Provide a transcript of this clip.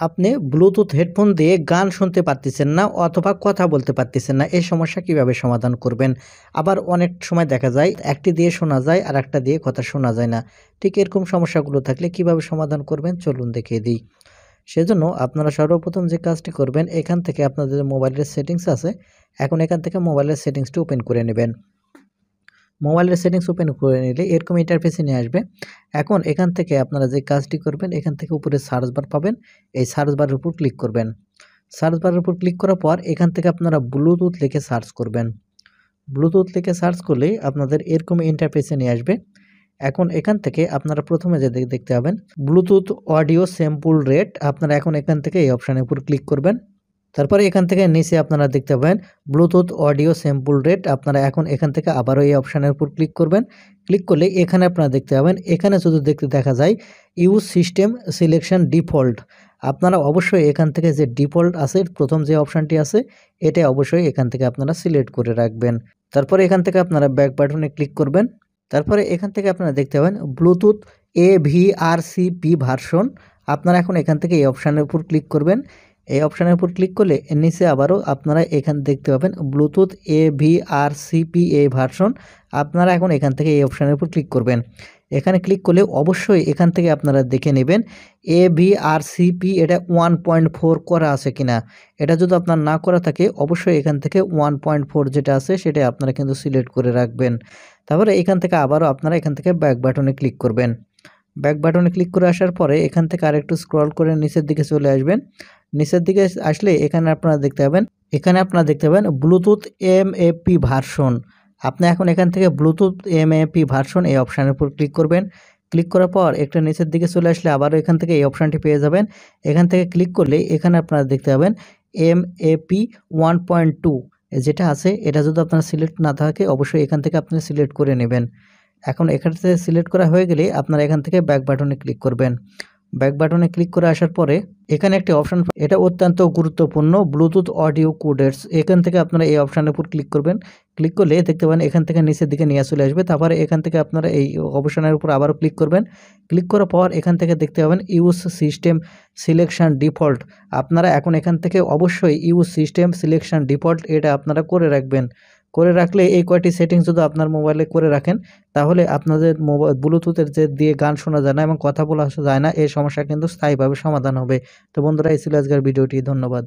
আপনি Bluetooth headphone দিয়ে গান শুনতে পারতেছেন না অথবা কথা বলতে পারতেছেন না। এই সমস্যা কিভাবে সমাধান করবেন? আবার অনেক সময় দেখা যায় একটি দিয়ে শোনা যায় আর একটা দিয়ে কথা শোনা যায় না। ঠিক এরকম সমস্যাগুলো থাকলে কিভাবে সমাধান করবেন চলুন দেখিয়ে দিই। সেজন্য আপনারা সর্বপ্রথম যে কাজটি করবেন এখান থেকে আপনাদের মোবাইলের সেটিংস আছে। এখন এখান থেকে মোবাইলের সেটিংসটি ওপেন করে নেবেন। মোবাইলের সেটিংস ওপেন করে নিলে এরকম ইন্টারফেসে নিয়ে আসবে। এখন এখান থেকে আপনারা যে কাজটি করবেন এখান থেকে উপরে সার্চ বার পাবেন। এই সার্চ বারের উপর ক্লিক করবেন। সার্চ বারের উপর ক্লিক করার পর এখান থেকে আপনারা ব্লুটুথ লিখে সার্চ করবেন। ব্লুটুথ লিখে সার্চ করলেই আপনাদের এরকম ইন্টারফেসে নিয়ে আসবে। এখন এখান থেকে আপনারা প্রথমে যে দেখতে পাবেন ব্লুটুথ অডিও স্যাম্পল রেট, আপনারা এখন এখান থেকে এই অপশানের উপর ক্লিক করবেন। তারপরে এখান থেকে নিচে আপনারা দেখতে পাবেন ব্লুটুথ অডিও স্যাম্পল রেট, আপনারা এখন এখান থেকে আবারও এই অপশানের উপর ক্লিক করবেন। ক্লিক করলে এখানে আপনারা দেখতে পাবেন, এখানে যদি দেখা যায় ইউজ সিস্টেম সিলেকশন ডিফল্ট, আপনারা অবশ্যই এখান থেকে যে ডিফল্ট আছে প্রথম যে অপশানটি আছে এটা অবশ্যই এখান থেকে আপনারা সিলেক্ট করে রাখবেন। তারপরে এখান থেকে আপনারা ব্যাক বাটনে ক্লিক করবেন। তারপরে এখান থেকে আপনারা দেখতে পাবেন ব্লুটুথ AVRCP ভার্সন, আপনারা এখন এখান থেকে এই অপশানের উপর ক্লিক করবেন। এই অপশানের উপর ক্লিক করলে এর নিচে আবারও আপনারা এখান দেখতে পাবেন ব্লুটুথ AVRCPA ভার্সন, আপনারা এখন এখান থেকে এই অপশানের উপর ক্লিক করবেন। এখানে ক্লিক করলে অবশ্যই এখান থেকে আপনারা দেখে নেবেন AVRCP এটা 1.4 করা আছে কিনা। এটা যদি আপনার না করা থাকে অবশ্যই এখান থেকে 1.4 যেটা আছে সেটা আপনারা কিন্তু সিলেক্ট করে রাখবেন। তারপরে এখান থেকে আবারও আপনারা এখান থেকে ব্যাক বাটনে ক্লিক করবেন। ব্যাক বাটনে ক্লিক করে আসার পরে এখান থেকে আরেকটু স্ক্রল করে নিচের দিকে চলে আসবেন। নিচের দিকে আসলে এখানে আপনারা দেখতে পাবেন ব্লুটুথ MAP ভার্সন, আপনি এখন এখান থেকে ব্লুটুথ MAP ভার্সন এই অপশানের উপর ক্লিক করবেন। ক্লিক করার পর একটা নিচের দিকে চলে আসলে আবারও এখান থেকে এই অপশানটি পেয়ে যাবেন। এখান থেকে ক্লিক করলে এখানে আপনারা দেখতে পাবেন MAP 1.2 যেটা আছে এটা যদি আপনার সিলেক্ট না থাকে অবশ্যই এখান থেকে আপনি সিলেক্ট করে নেবেন। এখন এখান থেকে সিলেক্ট করা হয়ে গেলে আপনারা এখান থেকে ব্যাক বাটনে ক্লিক করবেন। ব্যাক বাটনে ক্লিক করে আসার পরে এখানে একটি অপশান, এটা অত্যন্ত গুরুত্বপূর্ণ ব্লুটুথ অডিও কোডেরস, এখান থেকে আপনারা এই অপশানের উপর ক্লিক করবেন। ক্লিক করলে দেখতে পাবেন এখান থেকে নিচের দিকে নিয়ে চলে আসবে। তারপরে এখান থেকে আপনারা এই অপশানের উপর আবারও ক্লিক করবেন। ক্লিক করার পর এখান থেকে দেখতে পাবেন ইউজ সিস্টেম সিলেকশন ডিফল্ট, আপনারা এখন এখান থেকে অবশ্যই ইউজ সিস্টেম সিলেকশন ডিফল্ট এটা আপনারা করে রাখবেন। করে রাখলে এই কয়টি সেটিংস যদি আপনার মোবাইলে করে রাখেন তাহলে আপনাদের মোবাইল ব্লুটুথের যে দিয়ে গান শোনা যায় না এবং কথা বলা যায় না এই সমস্যা কিন্তু স্থায়ীভাবে সমাধান হবে। তো বন্ধুরা এই ছিল আজকের ভিডিওটি, ধন্যবাদ।